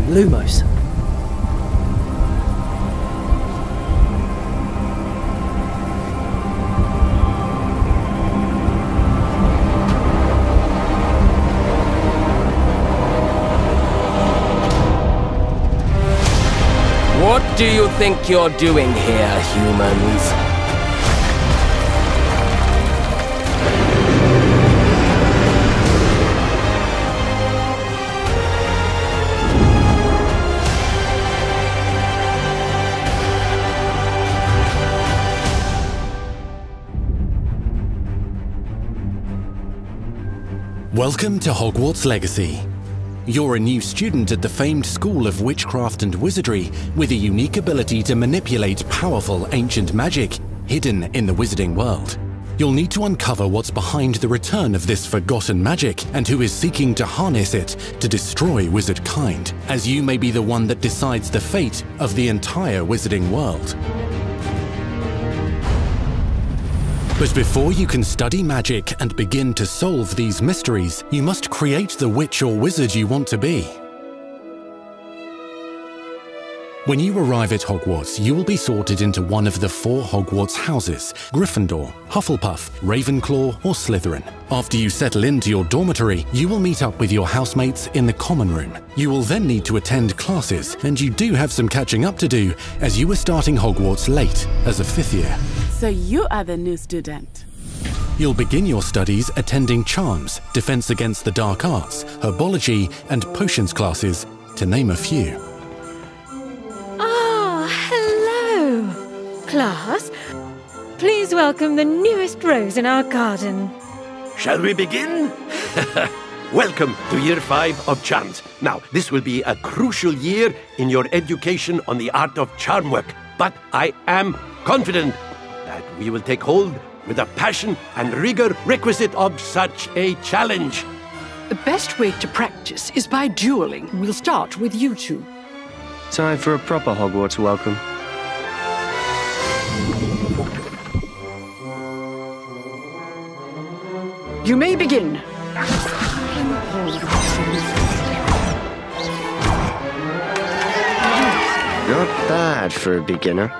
Lumos. What do you think you're doing here, humans? Welcome to Hogwarts Legacy. You're a new student at the famed School of Witchcraft and Wizardry with a unique ability to manipulate powerful ancient magic hidden in the wizarding world. You'll need to uncover what's behind the return of this forgotten magic and who is seeking to harness it to destroy wizard kind, as you may be the one that decides the fate of the entire wizarding world. But before you can study magic and begin to solve these mysteries, you must create the witch or wizard you want to be. When you arrive at Hogwarts, you will be sorted into one of the 4 Hogwarts houses: Gryffindor, Hufflepuff, Ravenclaw, or Slytherin. After you settle into your dormitory, you will meet up with your housemates in the common room. You will then need to attend classes, and you do have some catching up to do, as you were starting Hogwarts late as a 5th year. So you are the new student. You'll begin your studies attending Charms, Defense Against the Dark Arts, Herbology, and Potions classes, to name a few. Class, please welcome the newest rose in our garden. Shall we begin? Welcome to Year 5 of Charms. Now, this will be a crucial year in your education on the art of charm work, but I am confident that we will take hold with the passion and rigor requisite of such a challenge. The best way to practice is by dueling. We'll start with you two. Time for a proper Hogwarts welcome. You may begin. Not bad for a beginner.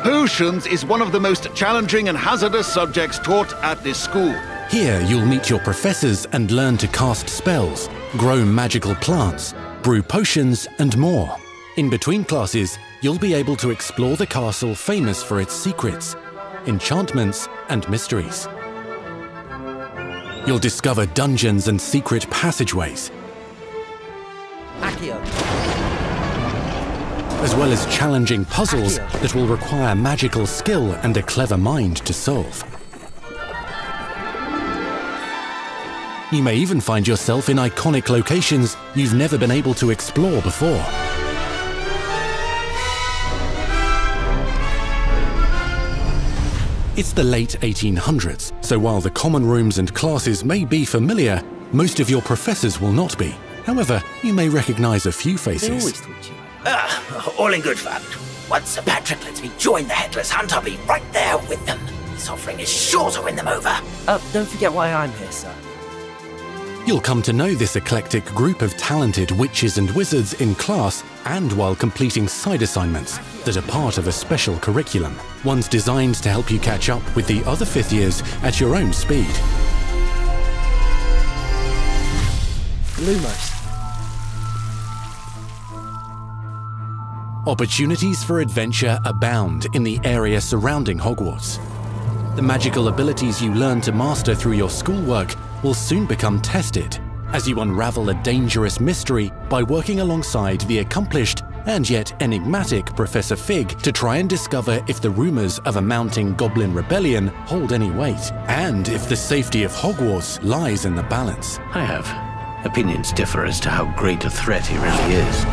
Potions is one of the most challenging and hazardous subjects taught at this school. Here you'll meet your professors and learn to cast spells, grow magical plants, brew potions, and more. In between classes, you'll be able to explore the castle famous for its secrets, enchantments, and mysteries. You'll discover dungeons and secret passageways, as well as challenging puzzles that will require magical skill and a clever mind to solve. You may even find yourself in iconic locations you've never been able to explore before. It's the late 1800s, so while the common rooms and classes may be familiar, most of your professors will not be. However, you may recognize a few faces. All in good fun. Once Sir Patrick lets me join the Headless Hunt, I'll be right there with them. This offering is sure to win them over. Don't forget why I'm here, sir. You'll come to know this eclectic group of talented witches and wizards in class and while completing side assignments that are part of a special curriculum, ones designed to help you catch up with the other 5th years at your own speed. Lumos. Opportunities for adventure abound in the area surrounding Hogwarts. The magical abilities you learn to master through your schoolwork will soon become tested as you unravel a dangerous mystery by working alongside the accomplished and yet enigmatic Professor Fig to try and discover if the rumors of a mounting goblin rebellion hold any weight, and if the safety of Hogwarts lies in the balance. I have. Opinions differ as to how great a threat he really is.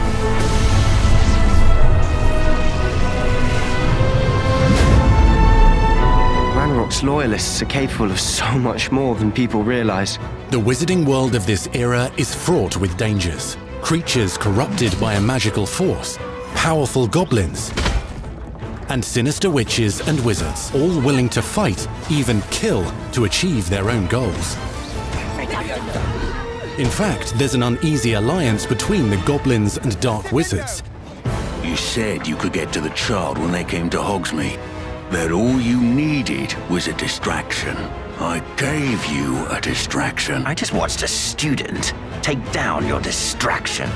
Hogwarts loyalists are capable of so much more than people realize. The wizarding world of this era is fraught with dangers. Creatures corrupted by a magical force, powerful goblins, and sinister witches and wizards, all willing to fight, even kill, to achieve their own goals. In fact, there's an uneasy alliance between the goblins and dark wizards. You said you could get to the child when they came to Hogsmeade. That all you needed was a distraction. I gave you a distraction. I just watched a student take down your distraction.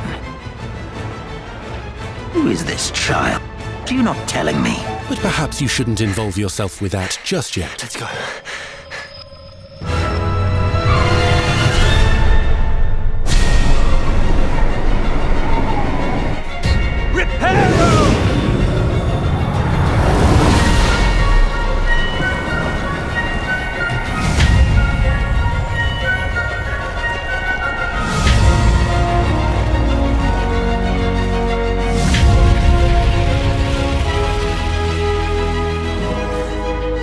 Who is this child? Are you not telling me? But perhaps you shouldn't involve yourself with that just yet. Let's go.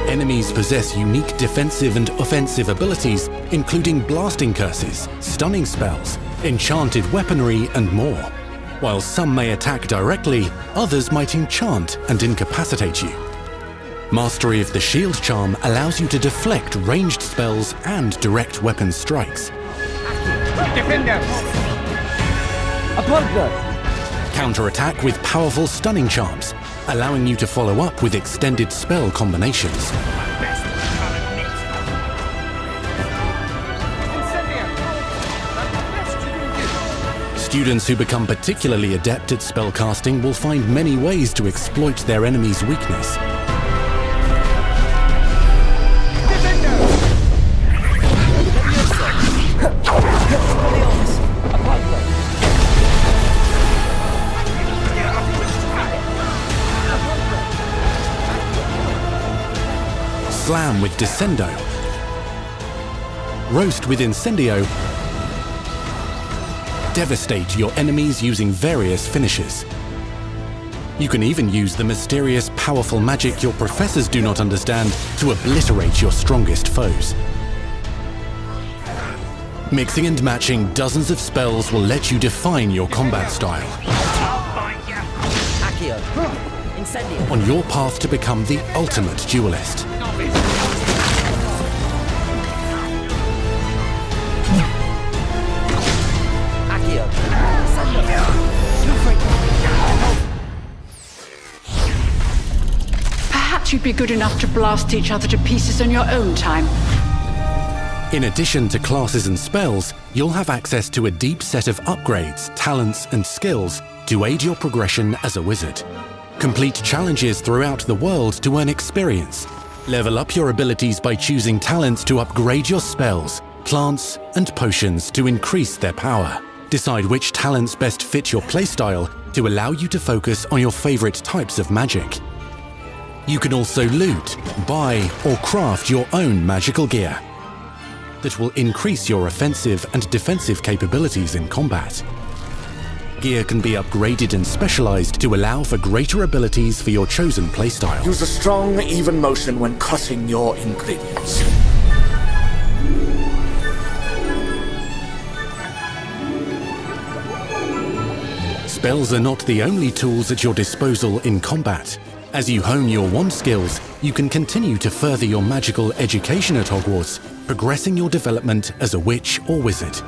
Enemies possess unique defensive and offensive abilities, including blasting curses, stunning spells, enchanted weaponry, and more. While some may attack directly, others might enchant and incapacitate you. Mastery of the shield charm allows you to deflect ranged spells and direct weapon strikes. Defender! Counterattack with powerful stunning charms, allowing you to follow up with extended spell combinations. Students who become particularly adept at spellcasting will find many ways to exploit their enemy's weakness. Slam with Descendo, Roast with Incendio, devastate your enemies using various finishes. You can even use the mysterious, powerful magic your professors do not understand to obliterate your strongest foes. Mixing and matching dozens of spells will let you define your combat style. On your path to become the ultimate duelist. Perhaps you'd be good enough to blast each other to pieces on your own time. In addition to classes and spells, you'll have access to a deep set of upgrades, talents, and skills to aid your progression as a wizard. Complete challenges throughout the world to earn experience. Level up your abilities by choosing talents to upgrade your spells, plants, and potions to increase their power. Decide which talents best fit your playstyle to allow you to focus on your favorite types of magic. You can also loot, buy, or craft your own magical gear that will increase your offensive and defensive capabilities in combat. Gear can be upgraded and specialized to allow for greater abilities for your chosen playstyle. Use a strong, even motion when cutting your ingredients. Spells are not the only tools at your disposal in combat. As you hone your wand skills, you can continue to further your magical education at Hogwarts, progressing your development as a witch or wizard.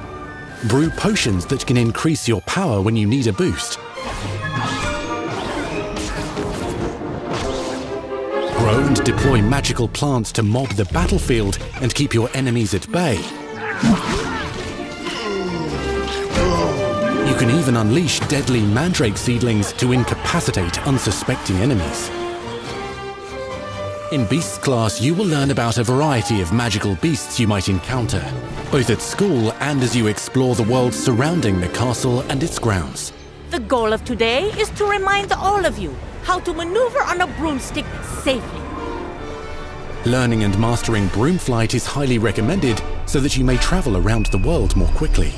Brew potions that can increase your power when you need a boost. Grow and deploy magical plants to mob the battlefield and keep your enemies at bay. You can even unleash deadly mandrake seedlings to incapacitate unsuspecting enemies. In Beasts class, you will learn about a variety of magical beasts you might encounter, both at school and as you explore the world surrounding the castle and its grounds. The goal of today is to remind all of you how to maneuver on a broomstick safely. Learning and mastering broom flight is highly recommended so that you may travel around the world more quickly.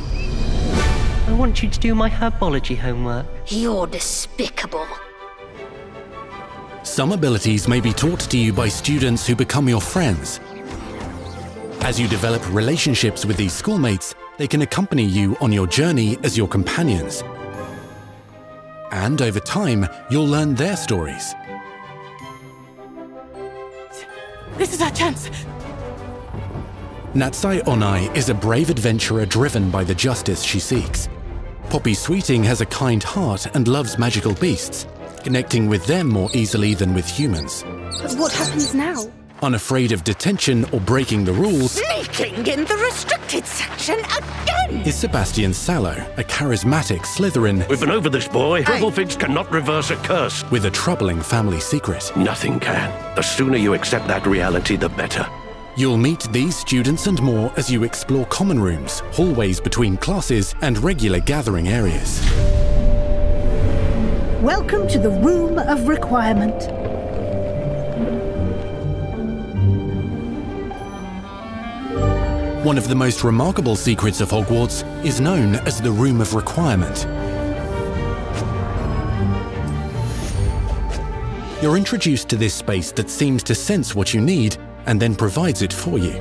I want you to do my herbology homework. You're despicable. Some abilities may be taught to you by students who become your friends. As you develop relationships with these schoolmates, they can accompany you on your journey as your companions. And over time, you'll learn their stories. This is our chance. Natsai Onai is a brave adventurer driven by the justice she seeks. Poppy Sweeting has a kind heart and loves magical beasts, connecting with them more easily than with humans. But what happens now? Unafraid of detention or breaking the rules, Sneaking in the restricted section again! is Sebastian Sallow, a charismatic Slytherin. We've been over this, boy. Figs cannot reverse a curse. With a troubling family secret. Nothing can. The sooner you accept that reality, the better. You'll meet these students and more as you explore common rooms, hallways between classes, and regular gathering areas. Welcome to the Room of Requirement. One of the most remarkable secrets of Hogwarts is known as the Room of Requirement. You're introduced to this space that seems to sense what you need and then provides it for you.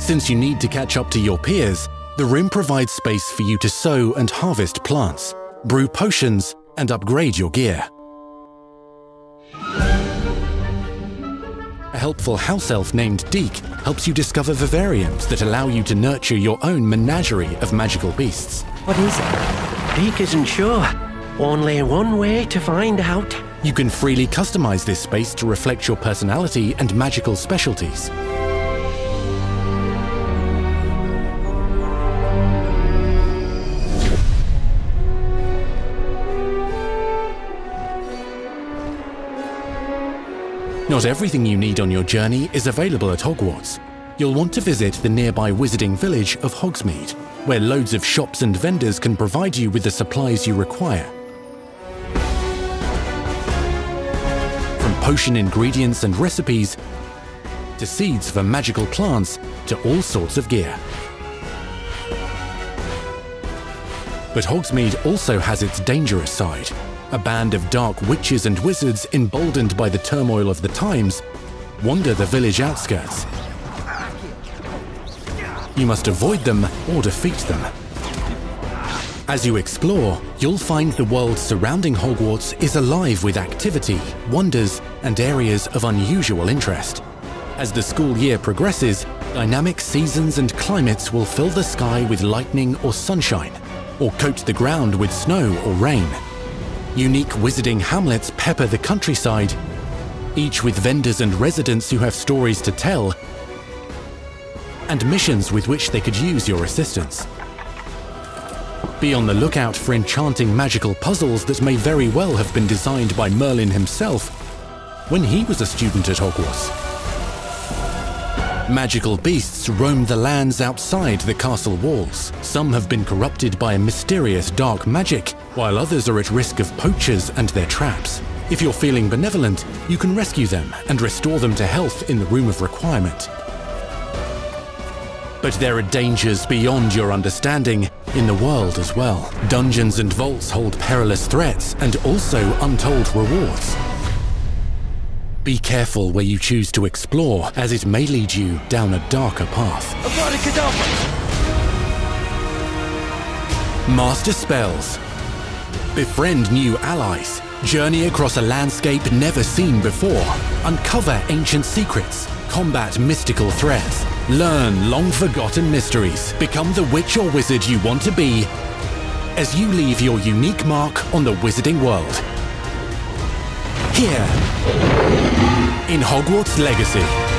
Since you need to catch up to your peers, the room provides space for you to sow and harvest plants, brew potions, and upgrade your gear. A helpful house elf named Deke helps you discover vivariums that allow you to nurture your own menagerie of magical beasts. What is it? Deke isn't sure. Only one way to find out. You can freely customize this space to reflect your personality and magical specialties. Not everything you need on your journey is available at Hogwarts. You'll want to visit the nearby wizarding village of Hogsmeade, where loads of shops and vendors can provide you with the supplies you require. From potion ingredients and recipes, to seeds for magical plants, to all sorts of gear. But Hogsmeade also has its dangerous side. A band of dark witches and wizards, emboldened by the turmoil of the times, wander the village outskirts. You must avoid them or defeat them. As you explore, you'll find the world surrounding Hogwarts is alive with activity, wonders, and areas of unusual interest. As the school year progresses, dynamic seasons and climates will fill the sky with lightning or sunshine, or coat the ground with snow or rain. Unique wizarding hamlets pepper the countryside, each with vendors and residents who have stories to tell, and missions with which they could use your assistance. Be on the lookout for enchanting magical puzzles that may very well have been designed by Merlin himself when he was a student at Hogwarts. Magical beasts roam the lands outside the castle walls. Some have been corrupted by a mysterious dark magic, while others are at risk of poachers and their traps. If you're feeling benevolent, you can rescue them and restore them to health in the Room of Requirement. But there are dangers beyond your understanding in the world as well. Dungeons and vaults hold perilous threats and also untold rewards. Be careful where you choose to explore, as it may lead you down a darker path. Master spells. Befriend new allies. Journey across a landscape never seen before. Uncover ancient secrets. Combat mystical threats. Learn long-forgotten mysteries. Become the witch or wizard you want to be as you leave your unique mark on the wizarding world. Here in Hogwarts Legacy.